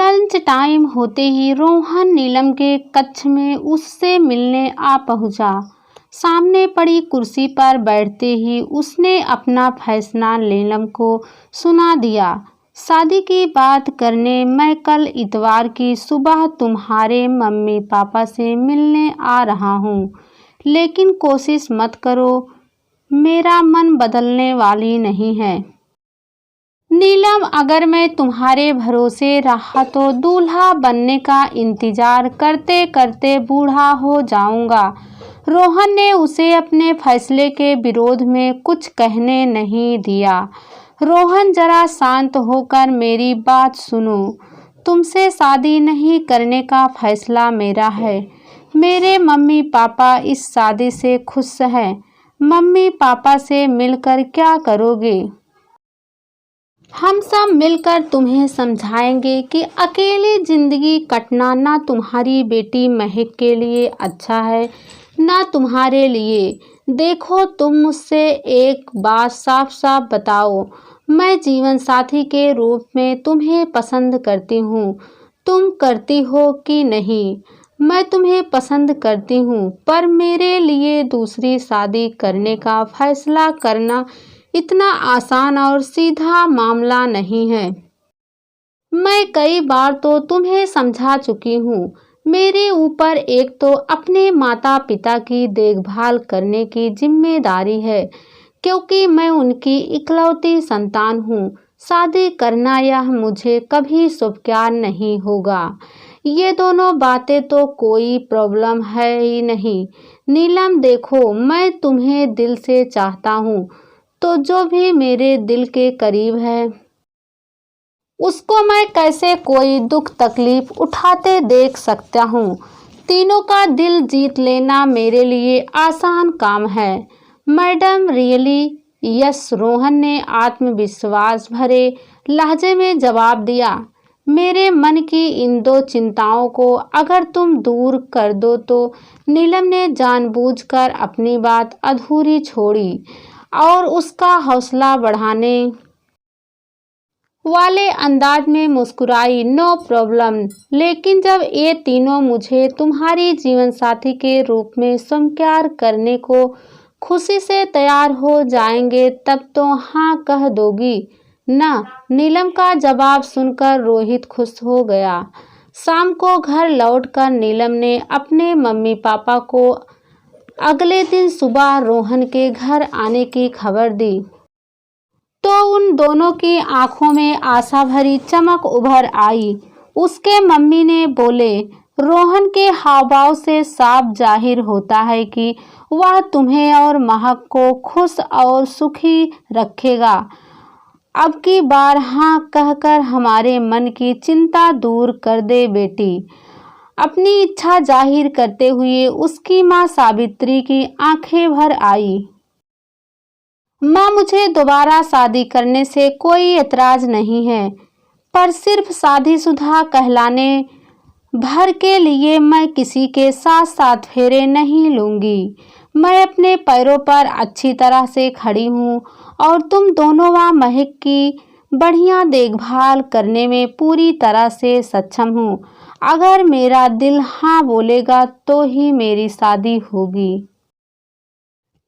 Lunch time होते ही रोहन नीलम के कक्ष में उससे मिलने आ पहुंचा। सामने पड़ी कुर्सी पर बैठते ही उसने अपना फैसला नीलम को सुना दिया। शादी की बात करने मैं कल इतवार की सुबह तुम्हारे मम्मी पापा से मिलने आ रहा हूँ, लेकिन कोशिश मत करो, मेरा मन बदलने वाली नहीं है। नीलम, अगर मैं तुम्हारे भरोसे रहा तो दूल्हा बनने का इंतजार करते करते बूढ़ा हो जाऊंगा। रोहन ने उसे अपने फैसले के विरोध में कुछ कहने नहीं दिया। रोहन, जरा शांत होकर मेरी बात सुनो। तुमसे शादी नहीं करने का फैसला मेरा है। मेरे मम्मी पापा इस शादी से खुश हैं। मम्मी पापा से मिलकर क्या करोगे? हम सब मिलकर तुम्हें समझाएंगे कि अकेली जिंदगी कटना ना तुम्हारी बेटी महक के लिए अच्छा है, ना तुम्हारे लिए। देखो, तुम मुझसे एक बात साफ साफ बताओ, मैं जीवन साथी के रूप में तुम्हें पसंद करती हूँ। तुम करती हो कि नहीं? मैं तुम्हें पसंद करती हूँ, पर मेरे लिए दूसरी शादी करने का फैसला करना इतना आसान और सीधा मामला नहीं है। मैं कई बार तो तुम्हें समझा चुकी हूँ। मेरे ऊपर एक तो अपने माता पिता की देखभाल करने की जिम्मेदारी है, क्योंकि मैं उनकी इकलौती संतान हूँ। शादी करना यह मुझे कभी स्वीकार नहीं होगा। ये दोनों बातें तो कोई प्रॉब्लम है ही नहीं। नीलम, देखो, मैं तुम्हें दिल से चाहता हूँ, तो जो भी मेरे दिल के करीब है उसको मैं कैसे कोई दुख तकलीफ उठाते देख सकता हूँ। तीनों का दिल जीत लेना मेरे लिए आसान काम है। Madam, really? यस, रोहन ने आत्मविश्वास भरे लहजे में जवाब दिया। मेरे मन की इन दो चिंताओं को अगर तुम दूर कर दो तो। नीलम ने जानबूझकर अपनी बात अधूरी छोड़ी और उसका हौसला बढ़ाने वाले अंदाज में मुस्कुराई। नो प्रॉब्लम, लेकिन जब ये तीनों मुझे तुम्हारी जीवन साथी के रूप में स्वीकार करने को खुशी से तैयार हो जाएंगे तब तो हाँ कह दोगी ना? नीलम का जवाब सुनकर रोहित खुश हो गया। शाम को घर लौटकर नीलम ने अपने मम्मी पापा को अगले दिन सुबह रोहन के घर आने की खबर दी तो उन दोनों की आंखों में आशा भरी चमक उभर आई। उसके मम्मी ने बोले, रोहन के हाव भाव से साफ जाहिर होता है कि वह तुम्हें और महक को खुश और सुखी रखेगा। अब की बार हाँ कहकर हमारे मन की चिंता दूर कर दे बेटी। अपनी इच्छा जाहिर करते हुए उसकी माँ सावित्री की आंखें भर आई। माँ, मुझे दोबारा शादी करने से कोई एतराज नहीं है, पर सिर्फ शादीशुदा कहलाने भर के लिए मैं किसी के साथ साथ फेरे नहीं लूंगी। मैं अपने पैरों पर अच्छी तरह से खड़ी हूँ और तुम दोनों व महक की बढ़िया देखभाल करने में पूरी तरह से सक्षम हूँ। अगर मेरा दिल हाँ बोलेगा तो ही मेरी शादी होगी।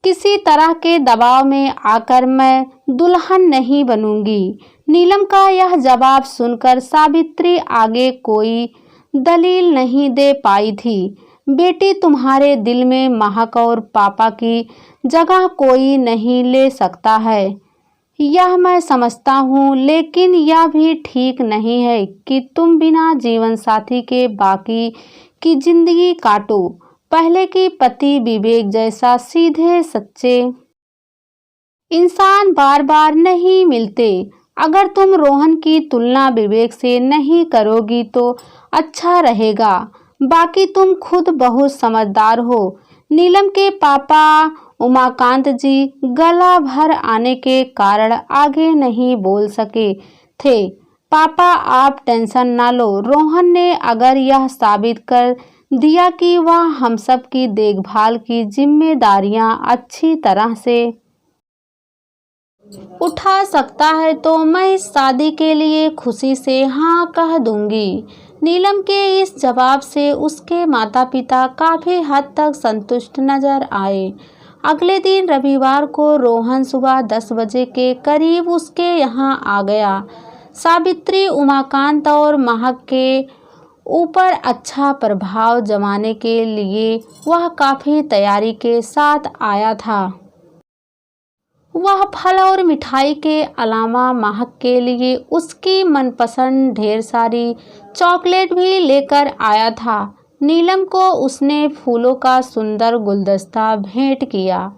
किसी तरह के दबाव में आकर मैं दुल्हन नहीं बनूंगी। नीलम का यह जवाब सुनकर सावित्री आगे कोई दलील नहीं दे पाई थी। बेटी, तुम्हारे दिल में महक और पापा की जगह कोई नहीं ले सकता है, यह मैं समझता हूँ, लेकिन यह भी ठीक नहीं है कि तुम बिना जीवन साथी के बाकी की जिंदगी काटो। पहले की पति विवेक जैसा सीधे सच्चे इंसान बार बार नहीं मिलते। अगर तुम रोहन की तुलना विवेक से नहीं करोगी तो अच्छा रहेगा। बाकी तुम खुद बहुत समझदार हो। नीलम के पापा उमाकांत जी गला भर आने के कारण आगे नहीं बोल सके थे। पापा, आप टेंशन ना लो। रोहन ने अगर यह साबित कर दिया कि वह हम सब की देखभाल की जिम्मेदारियां अच्छी तरह से उठा सकता है तो मैं इस शादी के लिए खुशी से हाँ कह दूंगी। नीलम के इस जवाब से उसके माता पिता काफ़ी हद तक संतुष्ट नजर आए। अगले दिन रविवार को रोहन सुबह 10 बजे के करीब उसके यहाँ आ गया। सावित्री उमाकांत और महक के ऊपर अच्छा प्रभाव जमाने के लिए वह काफ़ी तैयारी के साथ आया था। वह फल और मिठाई के अलावा महक के लिए उसकी मनपसंद ढेर सारी चॉकलेट भी लेकर आया था। नीलम को उसने फूलों का सुंदर गुलदस्ता भेंट किया।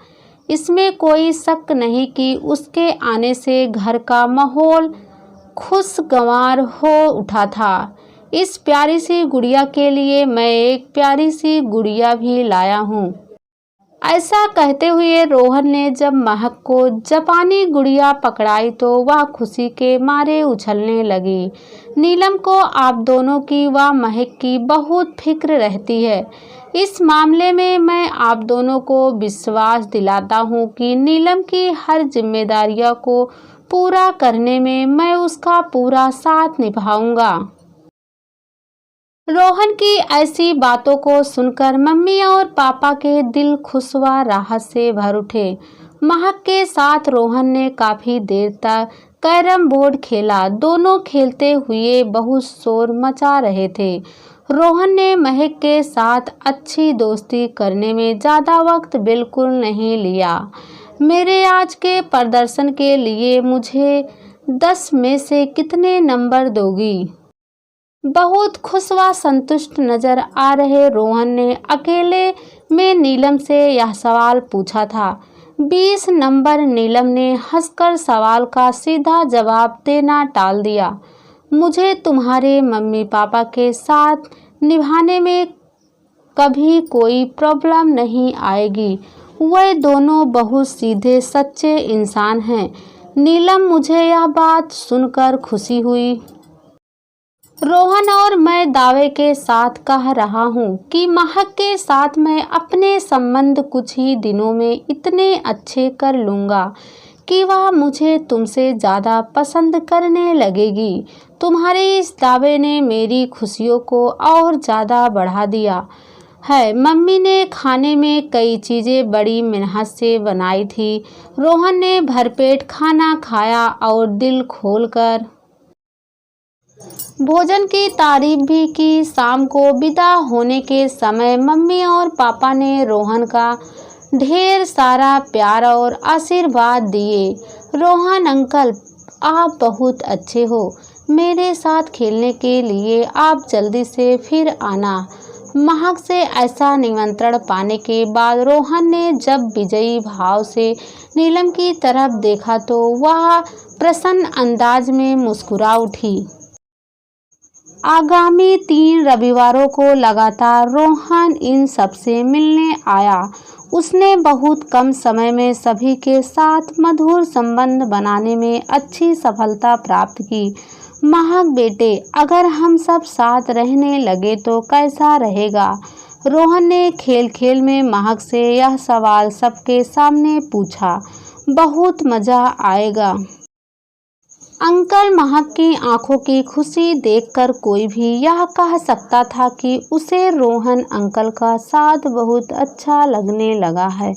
इसमें कोई शक नहीं कि उसके आने से घर का माहौल खुशगवार हो उठा था। इस प्यारी सी गुड़िया के लिए मैं एक प्यारी सी गुड़िया भी लाया हूँ। ऐसा कहते हुए रोहन ने जब महक को जापानी गुड़िया पकड़ाई तो वह खुशी के मारे उछलने लगी। नीलम को आप दोनों की व महक की बहुत फिक्र रहती है। इस मामले में मैं आप दोनों को विश्वास दिलाता हूँ कि नीलम की हर जिम्मेदारियों को पूरा करने में मैं उसका पूरा साथ निभाऊंगा। रोहन की ऐसी बातों को सुनकर मम्मी और पापा के दिल खुश व राहत से भर उठे। महक के साथ रोहन ने काफ़ी देर तक कैरम बोर्ड खेला। दोनों खेलते हुए बहुत शोर मचा रहे थे। रोहन ने महक के साथ अच्छी दोस्ती करने में ज़्यादा वक्त बिल्कुल नहीं लिया। मेरे आज के प्रदर्शन के लिए मुझे 10 में से कितने नंबर दोगी? बहुत खुश व संतुष्ट नजर आ रहे रोहन ने अकेले में नीलम से यह सवाल पूछा था। 20 नंबर। नीलम ने हंसकर सवाल का सीधा जवाब देना टाल दिया। मुझे तुम्हारे मम्मी पापा के साथ निभाने में कभी कोई प्रॉब्लम नहीं आएगी। वे दोनों बहुत सीधे सच्चे इंसान हैं। नीलम, मुझे यह बात सुनकर खुशी हुई। रोहन, और मैं दावे के साथ कह रहा हूँ कि महक के साथ मैं अपने संबंध कुछ ही दिनों में इतने अच्छे कर लूँगा कि वह मुझे तुमसे ज़्यादा पसंद करने लगेगी। तुम्हारे इस दावे ने मेरी खुशियों को और ज़्यादा बढ़ा दिया है। मम्मी ने खाने में कई चीज़ें बड़ी मेहनत से बनाई थी। रोहन ने भरपेट खाना खाया और दिल खोलकर भोजन की तारीफ भी की। शाम को विदा होने के समय मम्मी और पापा ने रोहन का ढेर सारा प्यार और आशीर्वाद दिए। रोहन अंकल, आप बहुत अच्छे हो। मेरे साथ खेलने के लिए आप जल्दी से फिर आना। महक से ऐसा निमंत्रण पाने के बाद रोहन ने जब विजयी भाव से नीलम की तरफ देखा तो वह प्रसन्न अंदाज में मुस्कुरा उठी। आगामी 3 रविवारों को लगातार रोहन इन सबसे मिलने आया। उसने बहुत कम समय में सभी के साथ मधुर संबंध बनाने में अच्छी सफलता प्राप्त की। महक बेटे, अगर हम सब साथ रहने लगे तो कैसा रहेगा? रोहन ने खेल खेल में महक से यह सवाल सबके सामने पूछा। बहुत मज़ा आएगा अंकल। महक की आंखों की खुशी देखकर कोई भी यह कह सकता था कि उसे रोहन अंकल का साथ बहुत अच्छा लगने लगा है।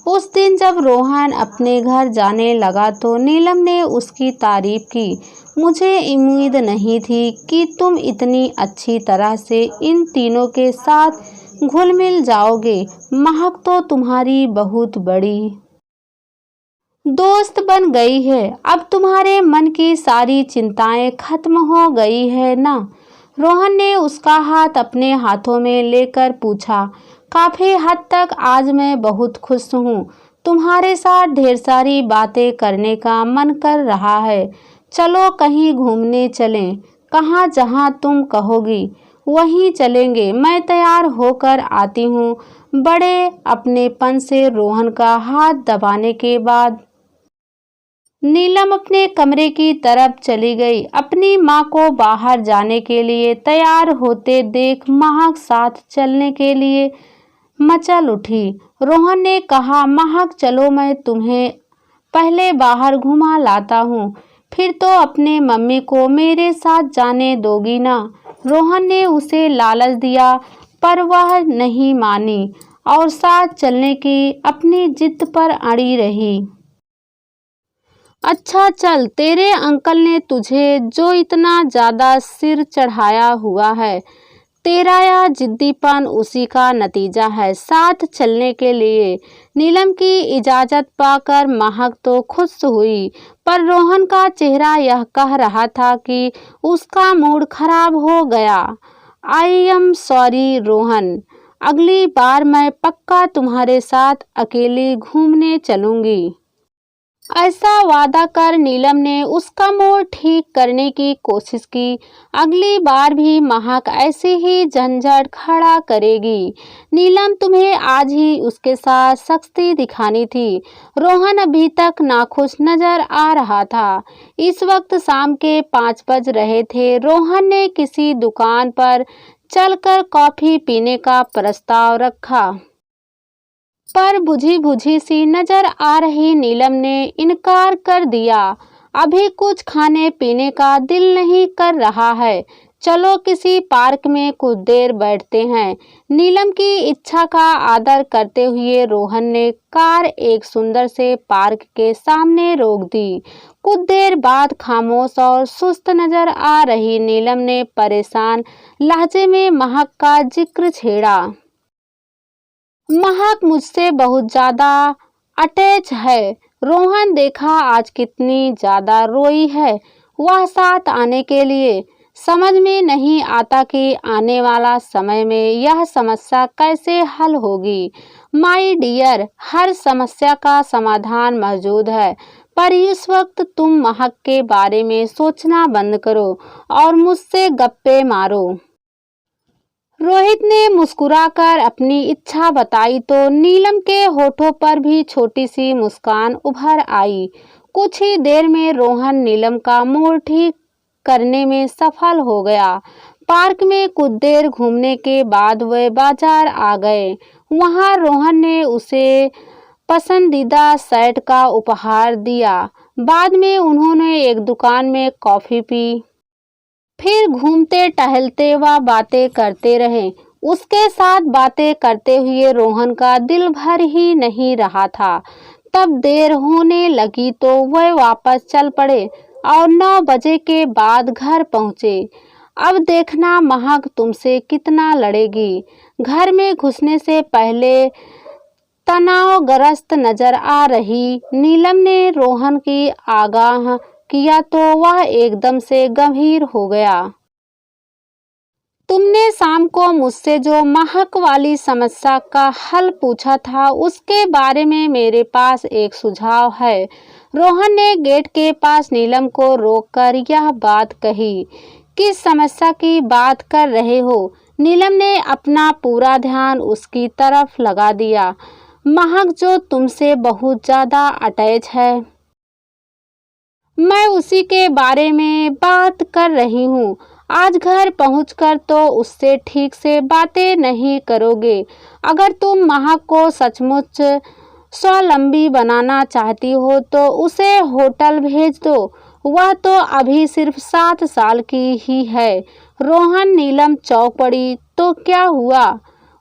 उस दिन जब रोहन अपने घर जाने लगा तो नीलम ने उसकी तारीफ की। मुझे उम्मीद नहीं थी कि तुम इतनी अच्छी तरह से इन तीनों के साथ घुल मिल जाओगे। महक तो तुम्हारी बहुत बड़ी दोस्त बन गई है। अब तुम्हारे मन की सारी चिंताएं खत्म हो गई है ना? रोहन ने उसका हाथ अपने हाथों में लेकर पूछा। काफ़ी हद तक आज मैं बहुत खुश हूँ। तुम्हारे साथ ढेर सारी बातें करने का मन कर रहा है। चलो कहीं घूमने चलें। कहाँ? जहाँ तुम कहोगी वहीं चलेंगे। मैं तैयार होकर आती हूँ। बड़े अपनेपन से रोहन का हाथ दबाने के बाद नीलम अपने कमरे की तरफ चली गई। अपनी माँ को बाहर जाने के लिए तैयार होते देख महक साथ चलने के लिए मचल उठी। रोहन ने कहा, महक चलो मैं तुम्हें पहले बाहर घुमा लाता हूँ, फिर तो अपने मम्मी को मेरे साथ जाने दोगी ना। रोहन ने उसे लालच दिया, पर वह नहीं मानी और साथ चलने की अपनी जिद पर अड़ी रही। अच्छा चल, तेरे अंकल ने तुझे जो इतना ज्यादा सिर चढ़ाया हुआ है, तेरा यह जिद्दीपन उसी का नतीजा है। साथ चलने के लिए नीलम की इजाजत पाकर महक तो खुश हुई, पर रोहन का चेहरा यह कह रहा था कि उसका मूड खराब हो गया। आई एम सॉरी रोहन, अगली बार मैं पक्का तुम्हारे साथ अकेली घूमने चलूंगी। ऐसा वादा कर नीलम ने उसका मूड ठीक करने की कोशिश की। अगली बार भी महक ऐसे ही झंझट खड़ा करेगी। नीलम, तुम्हें आज ही उसके साथ सख्ती दिखानी थी। रोहन अभी तक नाखुश नजर आ रहा था। इस वक्त शाम के 5 बज रहे थे। रोहन ने किसी दुकान पर चलकर कॉफी पीने का प्रस्ताव रखा, पर बुझी बुझी सी नजर आ रही नीलम ने इनकार कर दिया। अभी कुछ खाने पीने का दिल नहीं कर रहा है, चलो किसी पार्क में कुछ देर बैठते हैं। नीलम की इच्छा का आदर करते हुए रोहन ने कार एक सुंदर से पार्क के सामने रोक दी। कुछ देर बाद खामोश और सुस्त नजर आ रही नीलम ने परेशान लहजे में महक का जिक्र छेड़ा। महक मुझसे बहुत ज्यादा अटैच है। रोहन, देखा आज कितनी ज्यादा रोई है वह साथ आने के लिए। समझ में नहीं आता कि आने वाला समय में यह समस्या कैसे हल होगी। माय डियर, हर समस्या का समाधान मौजूद है, पर इस वक्त तुम महक के बारे में सोचना बंद करो और मुझसे गप्पे मारो। रोहित ने मुस्कुराकर अपनी इच्छा बताई तो नीलम के होठों पर भी छोटी सी मुस्कान उभर आई। कुछ ही देर में रोहन नीलम का मूड ठीक करने में सफल हो गया। पार्क में कुछ देर घूमने के बाद वे बाजार आ गए। वहां रोहन ने उसे पसंदीदा शर्ट का उपहार दिया। बाद में उन्होंने एक दुकान में कॉफी पी, फिर घूमते टहलते व बातें करते रहे। उसके साथ बातें करते हुए रोहन का दिल भर ही नहीं रहा था। तब देर होने लगी तो वह वापस चल पड़े और 9 बजे के बाद घर पहुंचे। अब देखना महक तुमसे कितना लड़ेगी। घर में घुसने से पहले तनावग्रस्त नजर आ रही नीलम ने रोहन की आगाह किया तो वह एकदम से गंभीर हो गया। तुमने शाम को मुझसे जो महक वाली समस्या का हल पूछा था, उसके बारे में मेरे पास एक सुझाव है। रोहन ने गेट के पास नीलम को रोककर यह बात कही। किस समस्या की बात कर रहे हो? नीलम ने अपना पूरा ध्यान उसकी तरफ लगा दिया। महक जो तुमसे बहुत ज्यादा अटैच है, मैं उसी के बारे में बात कर रही हूँ। आज घर पहुंचकर तो उससे ठीक से बातें नहीं करोगे। अगर तुम महक को सचमुच स्वावलंबी बनाना चाहती हो तो उसे होटल भेज दो। वह तो अभी सिर्फ 7 साल की ही है। रोहन, नीलम चौंक पड़ी। तो क्या हुआ?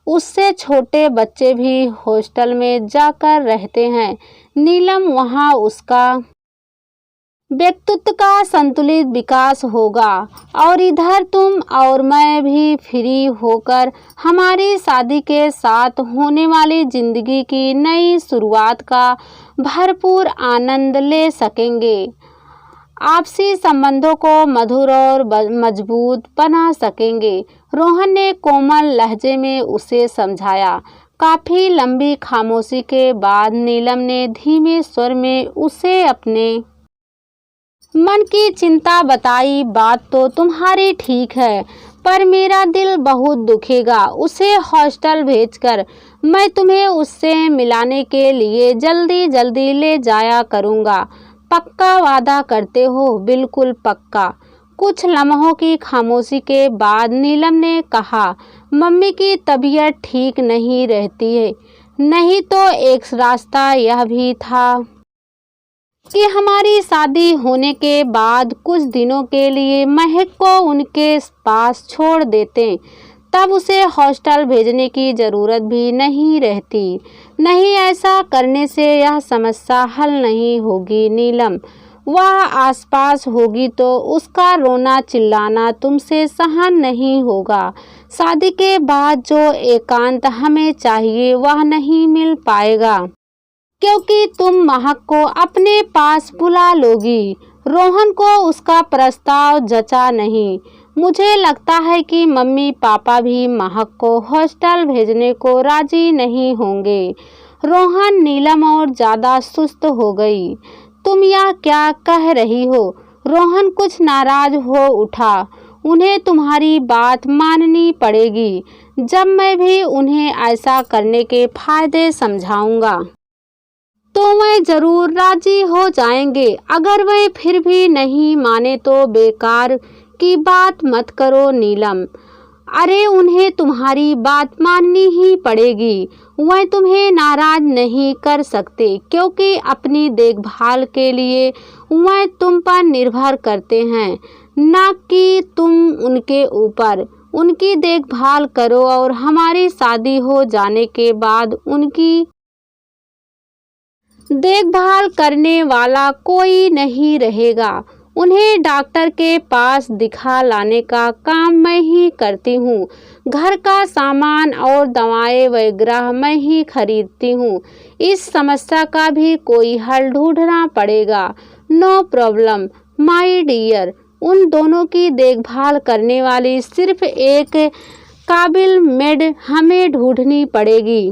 उससे छोटे बच्चे भी हॉस्टल में जाकर रहते हैं नीलम, वहाँ उसका व्यक्तित्व का संतुलित विकास होगा और इधर तुम और मैं भी फ्री होकर हमारी शादी के साथ होने वाली जिंदगी की नई शुरुआत का भरपूर आनंद ले सकेंगे। आपसी संबंधों को मधुर और मजबूत बना सकेंगे। रोहन ने कोमल लहजे में उसे समझाया। काफी लंबी खामोशी के बाद नीलम ने धीमे स्वर में उसे अपने मन की चिंता बताई। बात तो तुम्हारी ठीक है, पर मेरा दिल बहुत दुखेगा उसे हॉस्टल भेजकर। मैं तुम्हें उससे मिलाने के लिए जल्दी जल्दी ले जाया करूँगा। पक्का वादा करते हो? बिल्कुल पक्का। कुछ लम्हों की खामोशी के बाद नीलम ने कहा, मम्मी की तबीयत ठीक नहीं रहती है। नहीं तो एक रास्ता यह भी था कि हमारी शादी होने के बाद कुछ दिनों के लिए महक को उनके पास छोड़ देते, तब उसे हॉस्टल भेजने की ज़रूरत भी नहीं रहती। नहीं, ऐसा करने से यह समस्या हल नहीं होगी नीलम। वह आसपास होगी तो उसका रोना चिल्लाना तुमसे सहन नहीं होगा। शादी के बाद जो एकांत हमें चाहिए वह नहीं मिल पाएगा, क्योंकि तुम महक को अपने पास बुला लोगी। रोहन को उसका प्रस्ताव जचा नहीं। मुझे लगता है कि मम्मी पापा भी महक को हॉस्टल भेजने को राजी नहीं होंगे। रोहन, नीलम और ज़्यादा सुस्त हो गई। तुम यह क्या कह रही हो? रोहन कुछ नाराज हो उठा। उन्हें तुम्हारी बात माननी पड़ेगी। जब मैं भी उन्हें ऐसा करने के फायदे समझाऊंगा तो वे जरूर राजी हो जाएंगे। अगर वे फिर भी नहीं माने तो बेकार की बात मत करो नीलम। अरे, उन्हें तुम्हारी बात माननी ही पड़ेगी। वह तुम्हें नाराज नहीं कर सकते, क्योंकि अपनी देखभाल के लिए वह तुम पर निर्भर करते हैं, न कि तुम उनके ऊपर। उनकी देखभाल करो और हमारी शादी हो जाने के बाद उनकी देखभाल करने वाला कोई नहीं रहेगा। उन्हें डॉक्टर के पास दिखा लाने का काम मैं ही करती हूँ। घर का सामान और दवाएं वगैरह मैं ही खरीदती हूँ। इस समस्या का भी कोई हल ढूंढना पड़ेगा। No problem my dear. उन दोनों की देखभाल करने वाली सिर्फ एक काबिल मेड हमें ढूंढनी पड़ेगी।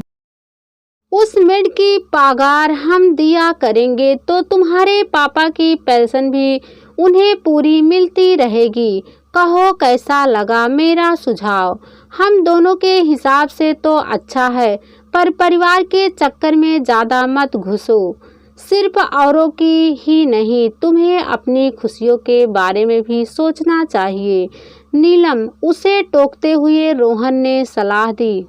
उस मेड की पगार हम दिया करेंगे तो तुम्हारे पापा की पेंशन भी उन्हें पूरी मिलती रहेगी। कहो, कैसा लगा मेरा सुझाव? हम दोनों के हिसाब से तो अच्छा है, पर परिवार के चक्कर में ज़्यादा मत घुसो। सिर्फ औरों की ही नहीं, तुम्हें अपनी खुशियों के बारे में भी सोचना चाहिए नीलम। उसे टोकते हुए रोहन ने सलाह दी।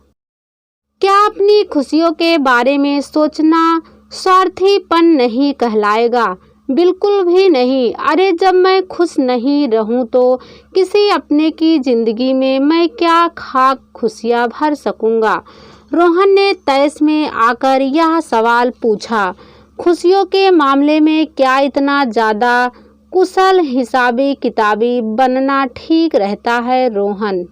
क्या अपनी खुशियों के बारे में सोचना स्वार्थीपन नहीं कहलाएगा? बिल्कुल भी नहीं। अरे, जब मैं खुश नहीं रहूं तो किसी अपने की जिंदगी में मैं क्या खाक खुशियां भर सकूंगा? रोहन ने तैस में आकर यह सवाल पूछा। खुशियों के मामले में क्या इतना ज़्यादा कुशल हिसाबी किताबी बनना ठीक रहता है रोहन?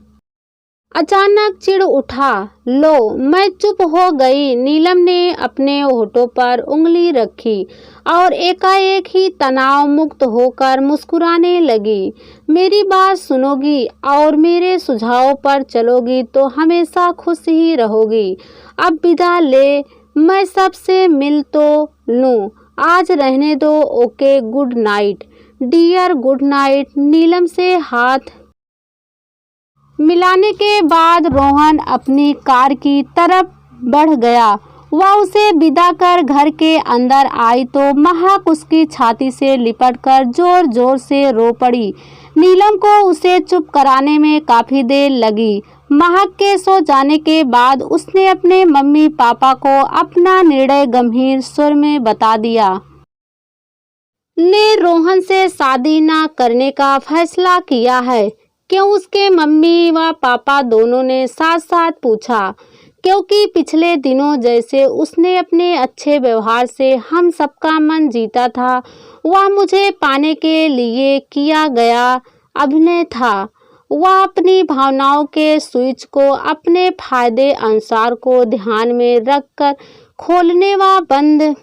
अचानक चिढ़ उठा। लो, मैं चुप हो गई। नीलम ने अपने होठों पर उंगली रखी और एकाएक ही तनाव मुक्त होकर मुस्कुराने लगी। मेरी बात सुनोगी और मेरे सुझाव पर चलोगी तो हमेशा खुश ही रहोगी। अब विदा ले, मैं सबसे मिल तो लूं। आज रहने दो। Okay, good night dear. Good night. Neelam से हाथ मिलाने के बाद रोहन अपनी कार की तरफ बढ़ गया। वह उसे विदा कर घर के अंदर आई तो महक उसकी छाती से लिपटकर जोर जोर से रो पड़ी। नीलम को उसे चुप कराने में काफी देर लगी। महक के सो जाने के बाद उसने अपने मम्मी पापा को अपना निर्णय गंभीर स्वर में बता दिया। ने रोहन से शादी न करने का फैसला किया है। क्यों? उसके मम्मी व पापा दोनों ने साथ साथ पूछा। क्योंकि पिछले दिनों जैसे उसने अपने अच्छे व्यवहार से हम सबका मन जीता था, वह मुझे पाने के लिए किया गया अभिनय था। वह अपनी भावनाओं के स्विच को अपने फायदे अनुसार को ध्यान में रखकर खोलने व बंद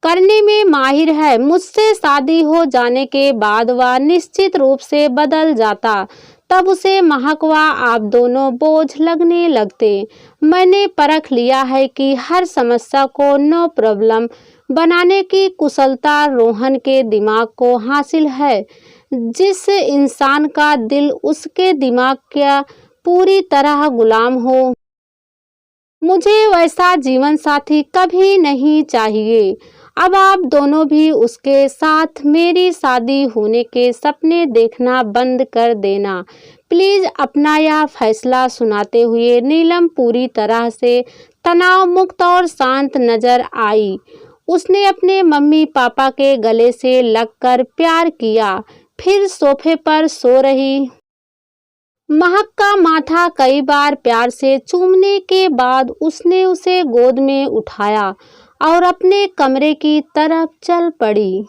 करने में माहिर है। मुझसे शादी हो जाने के बाद वह निश्चित रूप से बदल जाता। तब उसे महक व आप दोनों बोझ लगने लगते। मैंने परख लिया है कि हर समस्या को नो प्रॉब्लम बनाने की कुशलता रोहन के दिमाग को हासिल है। जिस इंसान का दिल उसके दिमाग का पूरी तरह गुलाम हो, मुझे वैसा जीवन साथी कभी नहीं चाहिए। अब आप दोनों भी उसके साथ मेरी शादी होने के सपने देखना बंद कर देना प्लीज। अपना यह फैसला सुनाते हुए नीलम पूरी तरह से तनाव मुक्त और शांत नजर आई। उसने अपने मम्मी पापा के गले से लगकर प्यार किया। फिर सोफे पर सो रही महक का माथा कई बार प्यार से चूमने के बाद उसने उसे गोद में उठाया और अपने कमरे की तरफ चल पड़ी।